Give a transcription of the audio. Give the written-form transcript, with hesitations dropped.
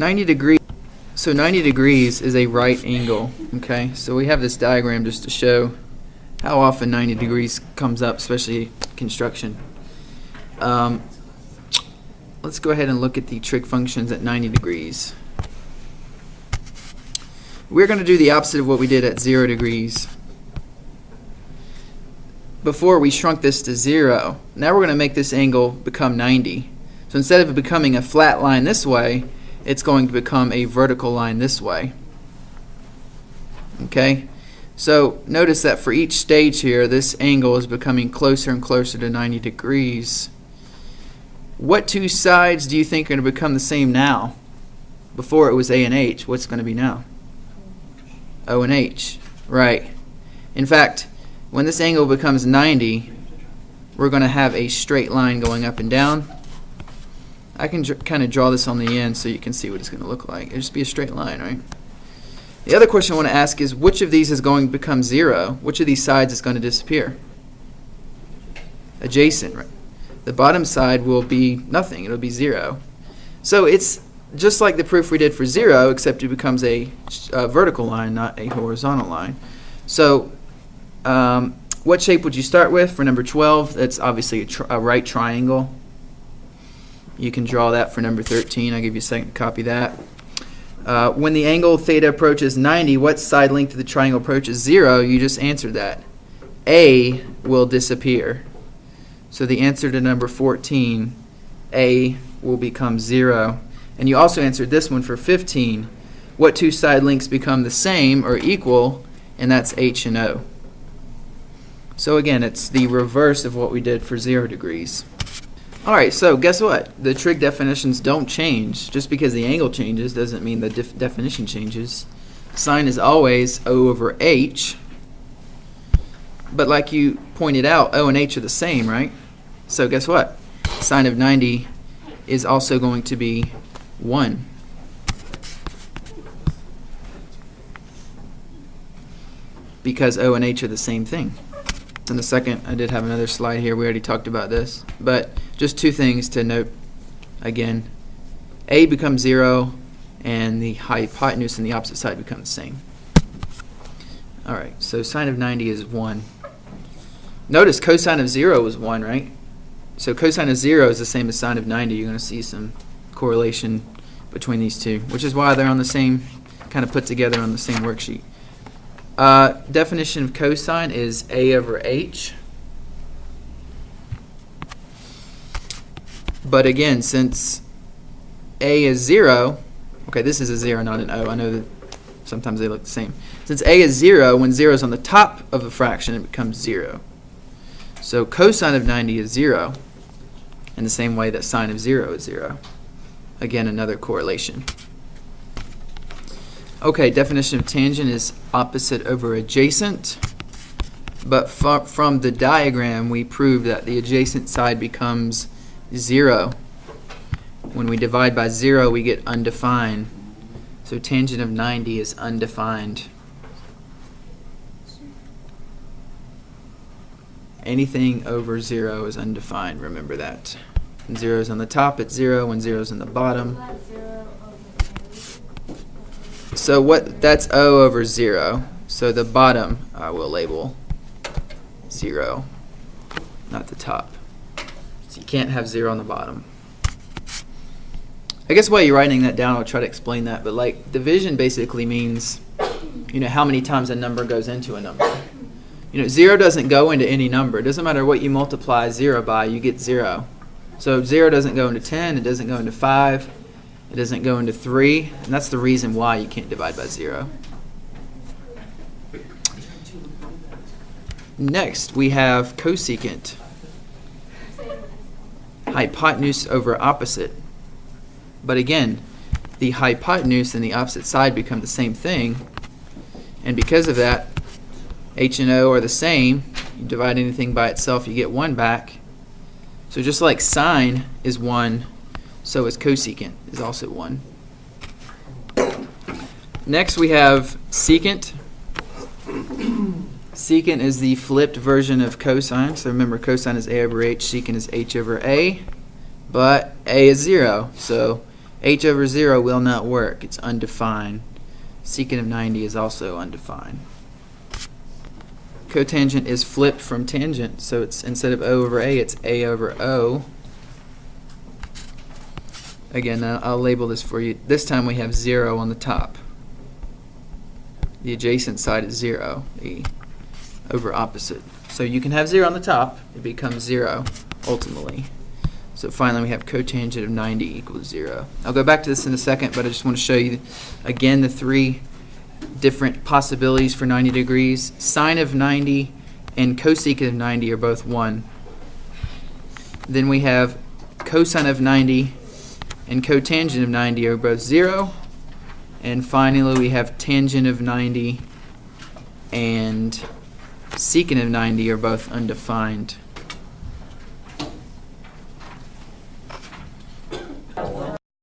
90 degrees. So 90 degrees is a right angle. Okay, so we have this diagram just to show how often 90 degrees comes up, especially construction. Let's go ahead and look at the trig functions at 90 degrees. We're going to do the opposite of what we did at 0 degrees. Before we shrunk this to 0. Now we're going to make this angle become 90. So instead of it becoming a flat line this way, it's going to become a vertical line this way. Okay? So notice that for each stage here, this angle is becoming closer and closer to 90 degrees. What two sides do you think are going to become the same now? Before it was A and H, what's going to be now? O and H. Right. In fact, when this angle becomes 90, we're going to have a straight line going up and down. I can kind of draw this on the end so you can see what it's going to look like. It'll just be a straight line, right? The other question I want to ask is, which of these is going to become 0? Which of these sides is going to disappear? Adjacent, right? The bottom side will be nothing. It'll be 0. So it's just like the proof we did for 0, except it becomes a vertical line, not a horizontal line. So what shape would you start with for number 12? That's obviously a right triangle. You can draw that for number 13. I'll give you a second to copy that. When the angle theta approaches 90, what side length of the triangle approaches 0? You just answered that. A will disappear. So the answer to number 14, A will become 0. And you also answered this one for 15. What two side lengths become the same or equal? And that's H and O. So again, it's the reverse of what we did for 0 degrees. All right, so guess what? The trig definitions don't change. Just because the angle changes doesn't mean the definition changes. Sine is always O over H. But like you pointed out, O and H are the same, right? So guess what? Sine of 90 is also going to be 1. Because O and H are the same thing. In the second, I did have another slide here. We already talked about this. But just two things to note again. A becomes 0, and the hypotenuse and the opposite side become the same. All right, so sine of 90 is 1. Notice cosine of 0 is 1, right? So cosine of 0 is the same as sine of 90. You're going to see some correlation between these two, which is why they're on the same, kind of put together on the same worksheet. Definition of cosine is A over H. But again, since A is 0, okay, this is a 0, not an O. I know that sometimes they look the same. Since A is 0, when 0 is on the top of a fraction, it becomes 0. So cosine of 90 is 0, in the same way that sine of 0 is 0. Again, another correlation. Okay, definition of tangent is opposite over adjacent. But from the diagram, we proved that the adjacent side becomes 0. When we divide by 0, we get undefined. So tangent of 90 is undefined. Anything over 0 is undefined, remember that. When 0 is on the top, it's 0. When 0 is on the bottom. So that's O over 0. So the bottom I will label 0, not the top. So you can't have 0 on the bottom. I guess while you're writing that down, I'll try to explain that. But like division basically means, how many times a number goes into a number. 0 doesn't go into any number. It doesn't matter what you multiply 0 by, you get 0. So 0 doesn't go into 10, it doesn't go into 5, it doesn't go into 3, and that's the reason why you can't divide by 0. Next, we have cosecant. Hypotenuse over opposite. But again, the hypotenuse and the opposite side become the same thing, and because of that, H and O are the same. You divide anything by itself, you get 1 back. So just like sine is 1, so is cosecant is also 1. Next we have secant. Secant is the flipped version of cosine. So remember, cosine is A over H, secant is H over A. But A is 0, so h over 0 will not work. It's undefined. Secant of 90 is also undefined. Cotangent is flipped from tangent, so it's instead of O over A, it's A over O. Again, I'll label this for you. This time we have 0 on the top. The adjacent side is 0, the over opposite. So you can have 0 on the top, it becomes 0 ultimately. So finally we have cotangent of 90 equals 0. I'll go back to this in a second, but I just want to show you again the three different possibilities for 90 degrees. Sine of 90 and cosecant of 90 are both 1. Then we have cosine of 90 and cotangent of 90 are both 0. And finally we have tangent of 90 and secant of 90 are both undefined.